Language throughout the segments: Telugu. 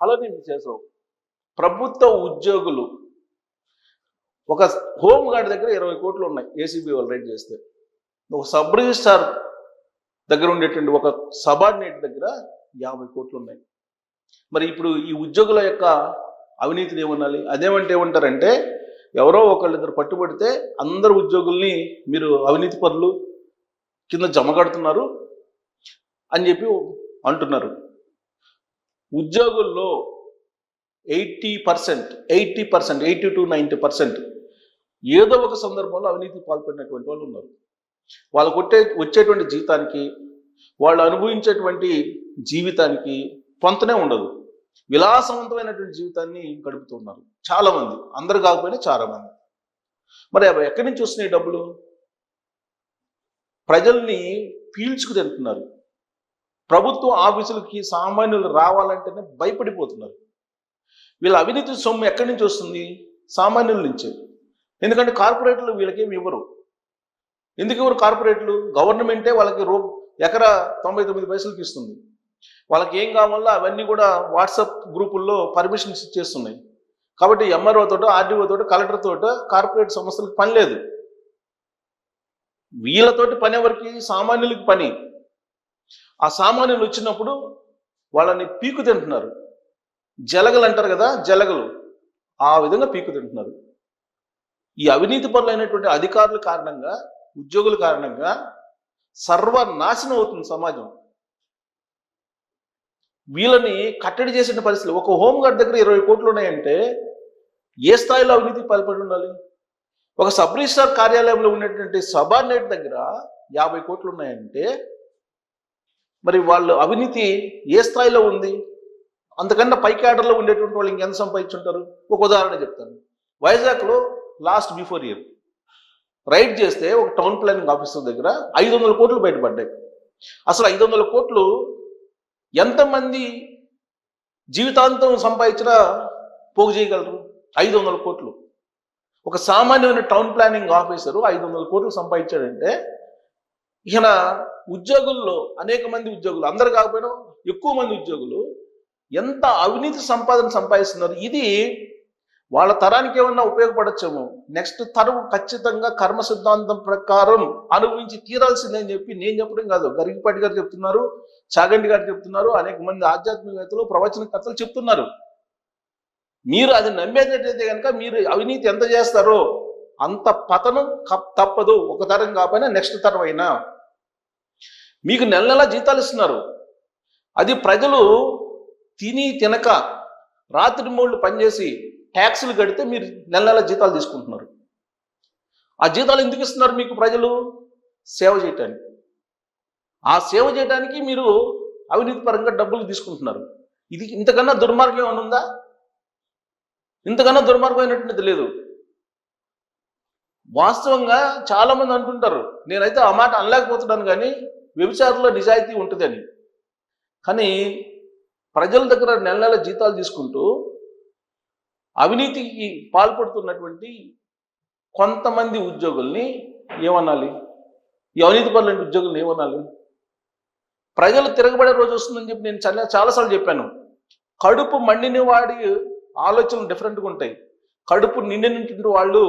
అలానే చేసావు. ప్రభుత్వ ఉద్యోగులు ఒక హోమ్ గార్డ్ దగ్గర 20 కోట్లు ఉన్నాయి ఏసీబీ వాళ్ళు రైడ్ చేస్తే. ఒక సబ్ రిజిస్ట్రార్ దగ్గర ఉండేటువంటి ఒక సబార్డినేట్ దగ్గర 50 కోట్లు ఉన్నాయి. మరి ఇప్పుడు ఈ ఉద్యోగుల యొక్క అవినీతిని ఏమనాలి? అదేమంటే ఏమంటారంటే ఎవరో ఒకళ్ళిద్దరు పట్టుబడితే అందరు ఉద్యోగుల్ని మీరు అవినీతి పరులు కింద జమ కడుతున్నారు అని చెప్పి అంటున్నారు. ఉద్యోగుల్లో 80% 80 to 90% ఏదో ఒక సందర్భంలో అవినీతి పాల్పడినటువంటి వాళ్ళు ఉన్నారు. వాళ్ళకు వచ్చేటువంటి జీతానికి, వాళ్ళు అనుభవించేటువంటి జీవితానికి పొంతనే ఉండదు. విలాసవంతమైనటువంటి జీవితాన్ని గడుపుతున్నారు చాలామంది, అందరు కాకపోయినా చాలామంది. మరి ఎక్కడి నుంచి వస్తున్నాయి డబ్బులు? ప్రజల్ని పీల్చుకు తింటున్నారు. ప్రభుత్వ ఆఫీసులకి సామాన్యులు రావాలంటేనే భయపడిపోతున్నారు. వీళ్ళ అవినీతి సొమ్ము ఎక్కడి నుంచి వస్తుంది? సామాన్యుల నుంచే. ఎందుకంటే కార్పొరేట్లు వీళ్ళకేమి ఇవ్వరు. ఎందుకు ఇవ్వరు కార్పొరేట్లు? గవర్నమెంటే వాళ్ళకి ఎకరా 99 పైసలకి ఇస్తుంది. వాళ్ళకి ఏం కావాలో అవన్నీ కూడా వాట్సాప్ గ్రూపుల్లో పర్మిషన్స్ ఇచ్చేస్తున్నాయి. కాబట్టి ఎంఆర్ఓ తోటో, ఆర్డీఓ తోటో, కలెక్టర్ తోటో కార్పొరేట్ సంస్థలకు పని లేదు. వీళ్ళతోటి పని ఎవరికి? సామాన్యులకి పని. ఆ సామాన్యులు వచ్చినప్పుడు వాళ్ళని పీకు తింటున్నారు. జలగలు అంటారు కదా, జలగలు ఆ విధంగా పీకు తింటున్నారు. ఈ అవినీతి పరులైనటువంటి అధికారుల కారణంగా, ఉద్యోగుల కారణంగా సర్వనాశనం అవుతుంది సమాజం. వీళ్ళని కట్టడి చేసిన పరిస్థితులు. ఒక హోంగార్డ్ దగ్గర 20 కోట్లు ఉన్నాయంటే ఏ స్థాయిలో అవినీతి పాల్పడి ఉండాలి? ఒక సబ్ రిజిస్ట్రార్ కార్యాలయంలో ఉన్నటువంటి సబార్డినేట్ దగ్గర 50 కోట్లు ఉన్నాయంటే మరి వాళ్ళు అవినీతి ఏ స్థాయిలో ఉంది? అంతకన్నా పై క్యాడర్లో ఉండేటువంటి వాళ్ళు ఇంకెంత సంపాదించుంటారు? ఒక ఉదాహరణ చెప్తాను. వైజాగ్లో బిఫోర్ ఇయర్ రైడ్ చేస్తే ఒక టౌన్ ప్లానింగ్ ఆఫీసర్ దగ్గర 500 కోట్లు బయటపడ్డాయి. అసలు 500 కోట్లు ఎంతమంది జీవితాంతం సంపాదించినా పోగు చేయగలరు? 500 కోట్లు. ఒక సామాన్యమైన టౌన్ ప్లానింగ్ ఆఫీసరు 500 కోట్లు సంపాదించాడంటే ఈయన ఉద్యోగుల్లో అనేక మంది ఉద్యోగులు, అందరు కాకపోయినా ఎక్కువ మంది ఉద్యోగులు ఎంత అవినీతి సంపాదిస్తున్నారు. ఇది వాళ్ళ తరానికి ఏమన్నా ఉపయోగపడచ్చేమో. నెక్స్ట్ తరం ఖచ్చితంగా కర్మ సిద్ధాంతం ప్రకారం అనుభవించి తీరాల్సిందని చెప్పి నేను చెప్పడం కాదు, గరిగిపాటి గారు చెప్తున్నారు, చాగంటి గారు చెప్తున్నారు, అనేక మంది ఆధ్యాత్మికవేత్తలు, ప్రవచనకర్తలు చెప్తున్నారు. మీరు అది నమ్మేటట్టయితే కనుక మీరు అవినీతి ఎంత చేస్తారో అంత పతనం తప్పదు. ఒక తరం కాకపోయినా నెక్స్ట్ తరం అయినా. మీకు నెల నెలా జీతాలు ఇస్తున్నారు. అది ప్రజలు తిని తినక రాత్రి మూళ్ళు పనిచేసి ట్యాక్సులు కడితే మీరు నెల నెల జీతాలు తీసుకుంటున్నారు. ఆ జీతాలు ఎందుకు ఇస్తున్నారు మీకు? ప్రజలు సేవ చేయటానికి. ఆ సేవ చేయడానికి మీరు అవినీతి పరంగా డబ్బులు తీసుకుంటున్నారు. ఇది ఇంతకన్నా దుర్మార్గం ఏమైనా ఉందా? ఇంతకన్నా దుర్మార్గమైనటువంటిది లేదు. వాస్తవంగా చాలామంది అంటుంటారు, నేనైతే ఆ మాట అనలేకపోతున్నాను కానీ వ్యభిచారంలో నిజాయితీ ఉంటుందని. కానీ ప్రజల దగ్గర నెల నెల జీతాలు తీసుకుంటూ అవినీతికి పాల్పడుతున్నటువంటి కొంతమంది ఉద్యోగుల్ని ఏమనాలి? ఈ అవినీతి పరులైన ఉద్యోగుల్ని ఏమనాలి? ప్రజలు తిరగబడే రోజు వస్తుందని చెప్పి నేను చాలాసార్లు చెప్పాను. కడుపు మండిన వాడి ఆలోచనలు డిఫరెంట్గా ఉంటాయి. కడుపు నిండినటువంటి వాళ్ళు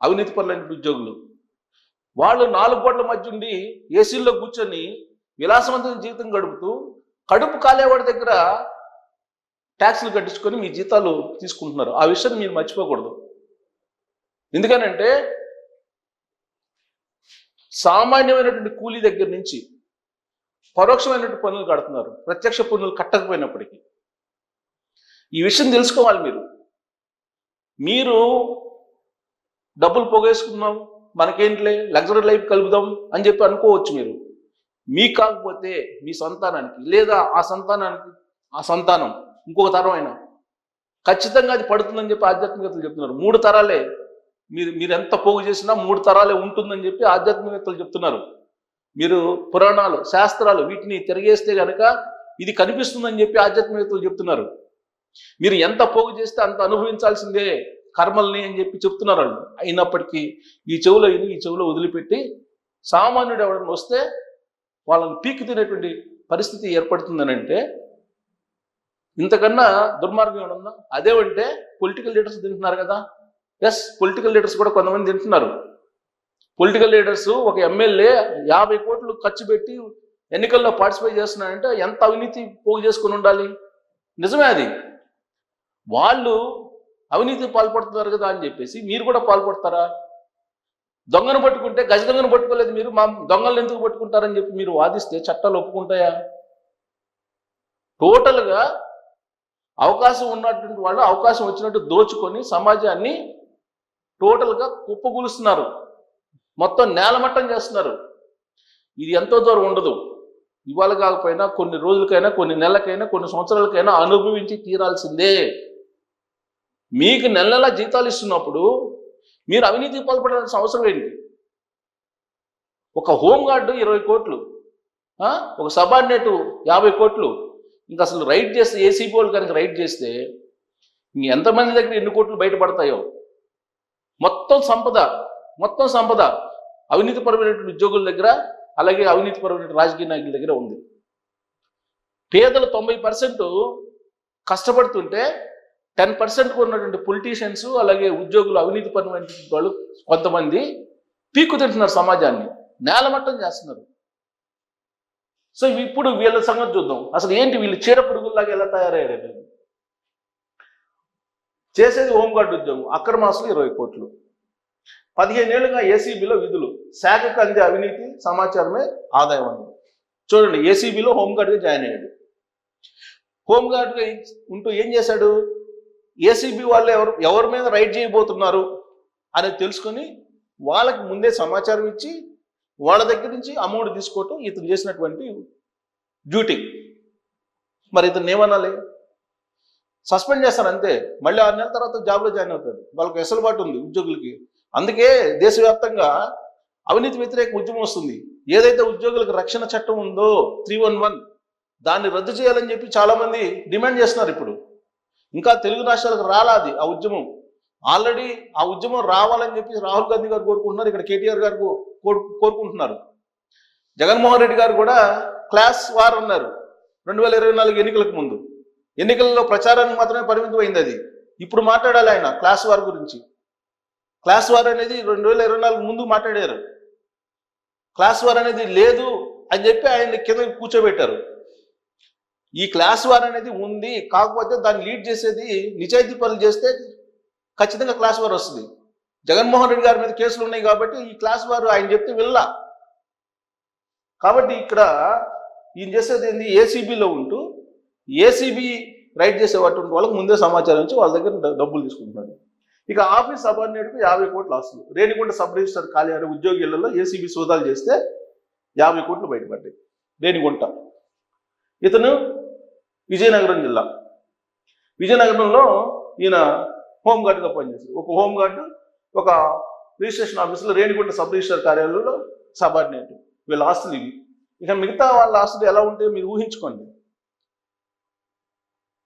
అవినీతి పరులైన ఉద్యోగులు. వాళ్ళు 4 గోడల మధ్య ఉండి ఏసీల్లో కూర్చొని విలాసవంతమైన జీవితం గడుపుతూ కడుపు కాలేవాడి దగ్గర ట్యాక్సులు కట్టించుకొని మీ జీతాలు తీసుకుంటున్నారు. ఆ విషయాన్ని మీరు మర్చిపోకూడదు. ఎందుకనంటే సామాన్యమైనటువంటి కూలీ దగ్గర నుంచి పరోక్షమైనటువంటి పన్నులు కడుతున్నారు, ప్రత్యక్ష పన్నులు కట్టకపోయినప్పటికీ. ఈ విషయం తెలుసుకోవాలి. మీరు డబ్బులు పోగేసుకున్నాం, మనకేంట్లే లగ్జరీ లైఫ్ కలుపుదాం అని చెప్పి అనుకోవచ్చు మీరు. మీకు కాకపోతే మీ సంతానానికి, లేదా ఆ సంతానం ఇంకొక తరం అయినా ఖచ్చితంగా అది పడుతుందని చెప్పి ఆధ్యాత్మికతలు చెప్తున్నారు. 3 తరాలే మీరు ఎంత పోగు చేసినా 3 తరాలే ఉంటుందని చెప్పి ఆధ్యాత్మికతలు చెప్తున్నారు. మీరు పురాణాలు, శాస్త్రాలు వీటిని తిరిగేస్తే కనుక ఇది కనిపిస్తుందని చెప్పి ఆధ్యాత్మికతలు చెప్తున్నారు. మీరు ఎంత పోగు చేస్తే అంత అనుభవించాల్సిందే కర్మల్ని అని చెప్పి చెప్తున్నారు వాళ్ళు. అయినప్పటికీ ఈ చెవులో వదిలిపెట్టి సామాన్యుడు ఎవరైనా వస్తే వాళ్ళని పీకి తినేటువంటి పరిస్థితి ఏర్పడుతుందని అంటే ఇంతకన్నా దుర్మార్గం ఏమన్నా? అదేమంటే పొలిటికల్ లీడర్స్ తింటున్నారు కదా. ఎస్, పొలిటికల్ లీడర్స్ కూడా కొంతమంది తింటున్నారు. పొలిటికల్ లీడర్స్ ఒక ఎమ్మెల్యే 50 కోట్లు ఖర్చు పెట్టి ఎన్నికల్లో పార్టిసిపేట్ చేస్తున్నారంటే ఎంత అవినీతి పోగు చేసుకుని ఉండాలి. నిజమే అది. వాళ్ళు అవినీతి పాల్పడుతున్నారు కదా అని చెప్పేసి మీరు కూడా పాల్పడతారా? దొంగను పట్టుకుంటే గజ దొంగను పట్టుకోలేదు మీరు, మా దొంగలను ఎందుకు పట్టుకుంటారని చెప్పి మీరు వాదిస్తే చట్టాలు ఒప్పుకుంటాయా? టోటల్గా అవకాశం ఉన్నటువంటి వాళ్ళు అవకాశం వచ్చినట్టు దోచుకొని సమాజాన్ని టోటల్గా కుప్పగూలుస్తున్నారు, మొత్తం నేలమట్టం చేస్తున్నారు. ఇది ఎంతో దూరం ఉండదు. ఇవాళ కాకపోయినా కొన్ని రోజులకైనా, కొన్ని నెలలకైనా, కొన్ని సంవత్సరాలకైనా అనుభవించి తీరాల్సిందే. మీకు నెల నెలా జీతాలు ఇస్తున్నప్పుడు మీరు అవినీతికి పాల్పడాల్సిన అవసరం ఏంటి? ఒక హోంగార్డు 20 కోట్లు, ఒక సబార్డినేటు 50 కోట్లు. ఇంకా అసలు రైడ్ చేస్తే ఏసీబీ వాళ్ళు కనుక రైడ్ చేస్తే ఎంతమంది దగ్గర ఎన్ని కోట్లు బయటపడతాయో. మొత్తం సంపద అవినీతిపరమైనటువంటి ఉద్యోగుల దగ్గర, అలాగే అవినీతిపరమైన రాజకీయ నాయకుల దగ్గర ఉంది. పేదలు 90% కష్టపడుతుంటే 10% ఉన్నటువంటి పొలిటీషియన్స్, అలాగే ఉద్యోగులు, అవినీతిపరమైనటువంటి వాళ్ళు కొంతమంది పీక్కు తింటున్నారు, సమాజాన్ని నేలమట్టం చేస్తున్నారు. సో ఇప్పుడు వీళ్ళ సంగతి చూద్దాం. అసలు ఏంటి వీళ్ళు చీడ పురుగుల్లాగా ఎలా తయారయ్యారు? చేసేది హోంగార్డు ఉద్యోగం, అక్రమాస్తులు 20 కోట్లు. 15 ఏళ్ళుగా ఏసీబీలో విధులు, శాఖకు అందే అవినీతి సమాచారమే ఆదాయం అని. చూడండి, ఏసీబీలో హోంగార్డుగా జాయిన్ అయ్యాడు. హోంగార్డుగా ఉంటూ ఏం చేశాడు? ఏసీబీ వాళ్ళు ఎవరి మీద రైడ్ చేయబోతున్నారు అనేది తెలుసుకొని వాళ్ళకి ముందే సమాచారం ఇచ్చి వాళ్ళ దగ్గర నుంచి అమౌంట్ తీసుకోవటం ఇతను చేసినటువంటి డ్యూటీ. మరి ఇతను ఏమనాలి? సస్పెండ్ చేస్తారు అంతే. మళ్ళీ 6 నెలల తర్వాత జాబ్లో జాయిన్ అవుతాడు. వాళ్ళకి వెసులుబాటు ఉంది ఉద్యోగులకి. అందుకే దేశవ్యాప్తంగా అవినీతి వ్యతిరేక ఉద్యమం వస్తుంది. ఏదైతే ఉద్యోగులకు రక్షణ చట్టం ఉందో 311, దాన్ని రద్దు చేయాలని చెప్పి చాలామంది డిమాండ్ చేస్తున్నారు. ఇప్పుడు ఇంకా తెలుగు రాష్ట్రాలకు రాలాది ఆ ఉద్యమం. ఆల్రెడీ ఆ ఉద్యమం రావాలని చెప్పి రాహుల్ గాంధీ గారు కోరుకుంటున్నారు, ఇక్కడ కేటీఆర్ గారు కోరుకుంటున్నారు. జగన్మోహన్ రెడ్డి గారు కూడా క్లాస్ వార్ అన్నారు 2024 ఎన్నికలకు ముందు. ఎన్నికల్లో ప్రచారానికి మాత్రమే పరిమితమైంది అది. ఇప్పుడు మాట్లాడాలి ఆయన క్లాస్ వార్ గురించి. క్లాస్ వార్ అనేది 2024 ముందు మాట్లాడారు. క్లాస్ వార్ అనేది లేదు అని చెప్పి ఆయన్ని కింద కూర్చోబెట్టారు. ఈ క్లాస్ వార్ అనేది ఉంది, కాకపోతే దాన్ని లీడ్ చేసేది నిజాయితీ పనులు చేస్తే ఖచ్చితంగా క్లాస్ వార్ వస్తుంది. జగన్మోహన్ రెడ్డి గారి మీద కేసులు ఉన్నాయి కాబట్టి ఈ క్లాస్ వార్ ఆయన చెప్తే వెళ్ళా. కాబట్టి ఇక్కడ ఈయన చేసేది ఏంది? ఏసీబీలో ఉంటూ ఏసీబీ రైడ్ చేసేటువంటి వాళ్ళకి ముందే సమాచారం ఇచ్చి వాళ్ళ దగ్గర డబ్బులు తీసుకుంటున్నాడు. ఇక ఆఫీస్ సబార్డినేట్కు 50 కోట్ల ఆస్తులు. రేణిగుంట సబ్ రిజిస్టర్ కార్యాలయ ఉద్యోగి ఇళ్లలో ఏసీబీ సోదాలు చేస్తే 50 కోట్లు బయటపడ్డాయి. రేణిగుంట. ఇతను విజయనగరం జిల్లా. విజయనగరంలో ఈయన హోంగార్డుగా పనిచేశారు. ఒక హోంగార్డు, ఒక రిజిస్ట్రేషన్ ఆఫీసులో రేణిగుంట సబ్ రిజిస్టర్ కార్యాలయంలో సబార్డినేట్. వీళ్ళ ఆస్తులు ఇవి. ఇక మిగతా వాళ్ళ ఆస్తులు ఎలా ఉంటాయో మీరు ఊహించుకోండి.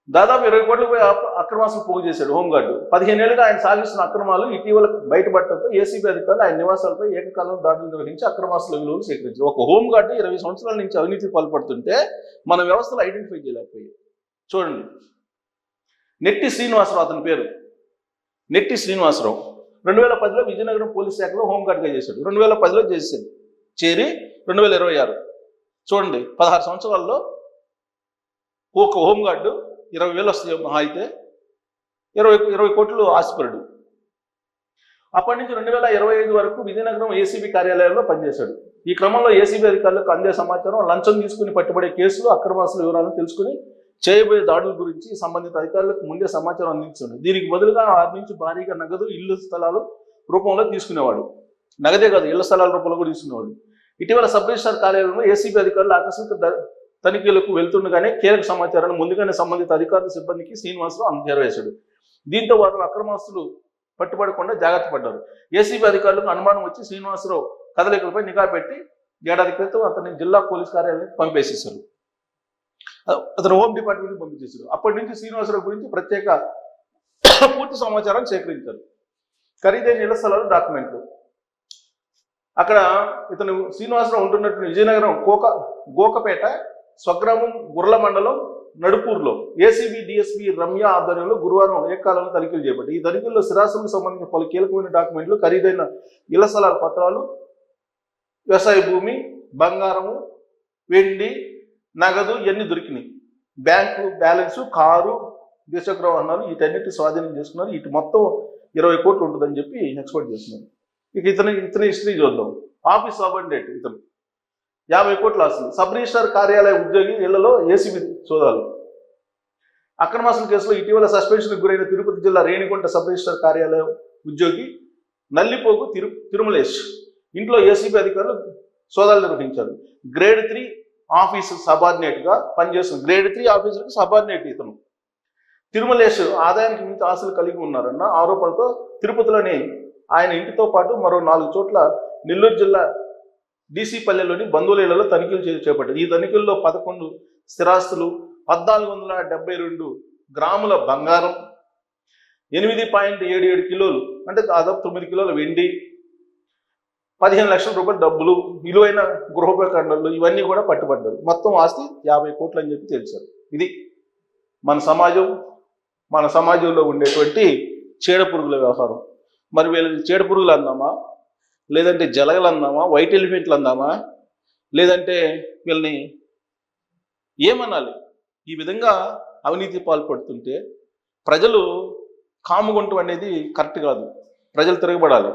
దాదాపు 20 కోట్లకు అక్రమాస్తులు పోగు చేశాడు హోంగార్డు. 15 ఏళ్ళుగా ఆయన సాగిస్తున్న అక్రమాలు ఇటీవల బయటపడటంతో ఏసీబీ అధికారులు ఆయన నివాసాలపై ఏకకాలంలో దాడులు నిర్వహించి అక్రమాస్తుల విలువలు సేకరించారు. ఒక హోంగార్డు 20 సంవత్సరాల నుంచి అవినీతికి పాల్పడుతుంటే మన వ్యవస్థలు ఐడెంటిఫై చేయలేకపోయాయి. చూడండి, నెట్టి శ్రీనివాసరావు అతని పేరు. నెట్టి శ్రీనివాసరావు 2010లో విజయనగరం పోలీస్ శాఖలో హోంగార్డుగా చేశాడు. 2010లో చేశాడు. చేరి 2026 చూడండి, 16 సంవత్సరాల్లో ఒక హోంగార్డు 20,000 వస్తాయి మహా అయితే. 20 కోట్లు ఆస్తిపరుడు. అప్పటి నుంచి 2025 వరకు విజయనగరం ఏసీబీ కార్యాలయంలో పనిచేశాడు. ఈ క్రమంలో ఏసీబీ అధికారులకు అందే సమాచారం, లంచం తీసుకుని పట్టుబడే కేసులు, అక్రమాస్తుల వివరాలను తెలుసుకుని చేయబోయే దాడుల గురించి సంబంధిత అధికారులకు ముందే సమాచారం అందించాడు. దీనికి బదులుగా వారి నుంచి భారీగా నగదు, ఇళ్ల స్థలాలు రూపంలో తీసుకునేవాడు. నగదే కాదు, ఇళ్ల స్థలాల రూపంలో కూడా తీసుకునేవాడు. ఇటీవల సబ్ రిజిస్టర్ కార్యాలయంలో ఏసీబీ అధికారులు ఆకస్మిక తనిఖీలకు వెళ్తుండగానే కీలక సమాచారాన్ని ముందుగానే సంబంధిత అధికారుల సిబ్బందికి శ్రీనివాసరావు అందజేశాడు. దీంతో వారు అక్రమాస్తులు పట్టుబడకుండా జాగ్రత్త పడ్డారు. ఏసీబీ అధికారులకు అనుమానం వచ్చి శ్రీనివాసరావు కదలికలపై నిఘా పెట్టి ఏడాది క్రితం అతన్ని జిల్లా పోలీస్ కార్యాలయానికి పంపేసేశారు. అతను హోమ్ డిపార్ట్మెంట్కి పంపించేశారు. అప్పటి నుంచి శ్రీనివాసరావు గురించి ప్రత్యేక పూర్తి సమాచారం సేకరించారు. ఖరీదైన ఇళ్ల స్థలాలు, డాక్యుమెంట్లు. అక్కడ ఇతను శ్రీనివాసరావు ఉంటున్నట్టు విజయనగరం గోకపేట స్వగ్రామం గుర్ల మండలం నడుపూర్లో ఏసీబీ డిఎస్పీ రమ్య ఆధ్వర్యంలో గురువారం ఏకకాలంలో తనిఖీలు చేపట్టాయి. ఈ తనిఖీల్లో స్థిరాస్తులకు సంబంధించిన పలు కీలకమైన డాక్యుమెంట్లు, ఖరీదైన ఇళ్ల స్థలాల పత్రాలు, వ్యవసాయ భూమి, బంగారము, వెండి, నగదు ఇవన్నీ దొరికినాయి. బ్యాంకు బ్యాలెన్సు, కారు, ద్విచక్ర వాహనాలు వీటన్నిటి స్వాధీనం చేసుకున్నారు. ఇటు మొత్తం 20 కోట్లు ఉంటుందని చెప్పి ఎక్స్పెక్ట్ చేస్తున్నారు. ఇక ఇతని హిస్టరీ చూద్దాం. ఆఫీస్ సబార్డినేట్ ఇతను 50 కోట్ల ఆస్తులు. సబ్ రిజిస్ట్రార్ కార్యాలయ ఉద్యోగి ఇళ్లలో ఏసీబీ సోదాలు. అక్రమాస్తుల కేసులో ఇటీవల సస్పెన్షన్కు గురైన తిరుపతి జిల్లా రేణిగుంట సబ్ రిజిస్ట్రార్ కార్యాలయం ఉద్యోగి నల్లిపోగు తిరుమలేష్ ఇంట్లో ఏసీబీ అధికారులు సోదాలు నిర్వహించారు. గ్రేడ్ 3 ఆఫీసు సబార్డినేట్గా పనిచేస్తుంది. గ్రేడ్ 3 ఆఫీసర్కి సబార్డినేట్ ఇతను. తిరుమలేష్ ఆదాయానికి మించి ఆశలు కలిగి ఉన్నారన్న ఆరోపణలతో తిరుపతిలోని ఆయన ఇంటితో పాటు మరో 4 చోట్ల నెల్లూరు జిల్లా డీసీపల్లెలోని బంధువుల ఇళ్లలో తనిఖీలు చేపట్టారు. ఈ తనిఖీల్లో 11 స్థిరాస్తులు, 1472 గ్రాముల బంగారం, 8.77 కిలోలు అంటే దాదాపు 9 కిలోల వెండి, 15 లక్షల రూపాయల డబ్బులు, విలువైన గృహోపకరణలు ఇవన్నీ కూడా పట్టుబడ్డారు. మొత్తం ఆస్తి 50 కోట్లు అని చెప్పి తెలిసారు. ఇది మన సమాజంలో ఉండేటువంటి చీడపురుగుల వ్యవహారం. మరి వీళ్ళని చీడపురుగులు అందామా, లేదంటే జలగలు అందామా, వైట్ ఎలిఫెంట్లు అందామా, లేదంటే వీళ్ళని ఏమనాలి? ఈ విధంగా అవినీతి పాల్పడుతుంటే ప్రజలు కాముగుంటం అనేది కరెక్ట్ కాదు. ప్రజలు తిరగబడాలి.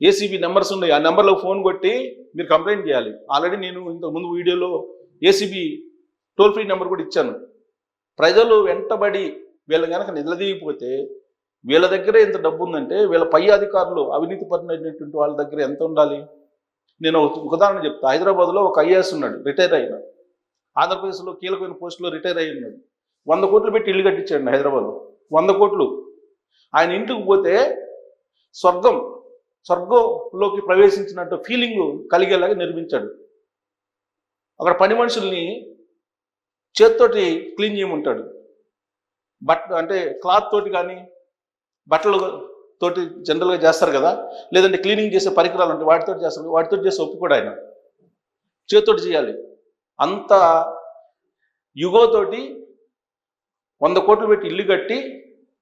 ఏసీబీ నెంబర్స్ ఉన్నాయి, ఆ నెంబర్లో ఫోన్ కొట్టి మీరు కంప్లైంట్ చేయాలి. ఆల్రెడీ నేను ఇంతకుముందు వీడియోలో ఏసీబీ టోల్ ఫ్రీ నెంబర్ కూడా ఇచ్చాను. ప్రజలు వెంటబడి వీళ్ళు కనుక నిలదీయకపోతే వీళ్ళ దగ్గర ఎంత డబ్బు ఉందంటే వీళ్ళ పై అధికారులు అవినీతి పడినటువంటి వాళ్ళ దగ్గర ఎంత ఉండాలి? నేను ఒక ఉదాహరణ చెప్తా. హైదరాబాద్లో ఒక ఐఏఎస్ ఉన్నాడు, రిటైర్ అయినా. ఆంధ్రప్రదేశ్లో కీలకమైన పోస్టులో రిటైర్ అయ్యి ఉన్నాడు. 100 కోట్లు పెట్టి ఇల్లు కట్టించాడు హైదరాబాద్లో. 100 కోట్లు. ఆయన ఇంటికి పోతే స్వర్గంలోకి ప్రవేశించినట్టు ఫీలింగ్ కలిగేలాగా నిర్మించాడు. అక్కడ పని మనుషుల్ని చేత్తోటి క్లీన్ చేయమంటాడు. అంటే క్లాత్ తోటి కానీ బట్టలు తోటి జనరల్గా చేస్తారు కదా, లేదంటే క్లీనింగ్ చేసే పరికరాలు ఉంటాయి వాటితో చేస్తారు. వాటితో చేసే ఒప్పుకోడు ఆయన, చేత్తోటి చేయాలి. అంత యుగోతోటి 100 కోట్లు పెట్టి ఇల్లు కట్టి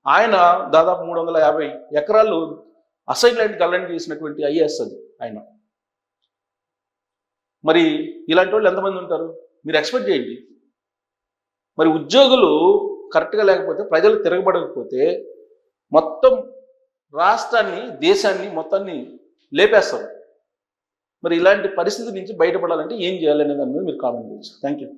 ఆయన దాదాపు 350 ఎకరాలు అసైన్ ల్యాండ్ కల్లాంటి చేసినటువంటి ఐఏఎస్ అది ఆయన. మరి ఇలాంటి వాళ్ళు ఎంతమంది ఉంటారు? మీరు ఎక్స్పెక్ట్ చేయండి. మరి ఉద్యోగులు కరెక్ట్గా లేకపోతే, ప్రజలు తిరగబడకపోతే మొత్తం రాష్ట్రాన్ని, దేశాన్ని మొత్తాన్ని లేపేస్తారు. మరి ఇలాంటి పరిస్థితి నుంచి బయటపడాలంటే ఏం చేయాలనే దాని మీద మీరు కామెంట్ చేయొచ్చు. Thank you.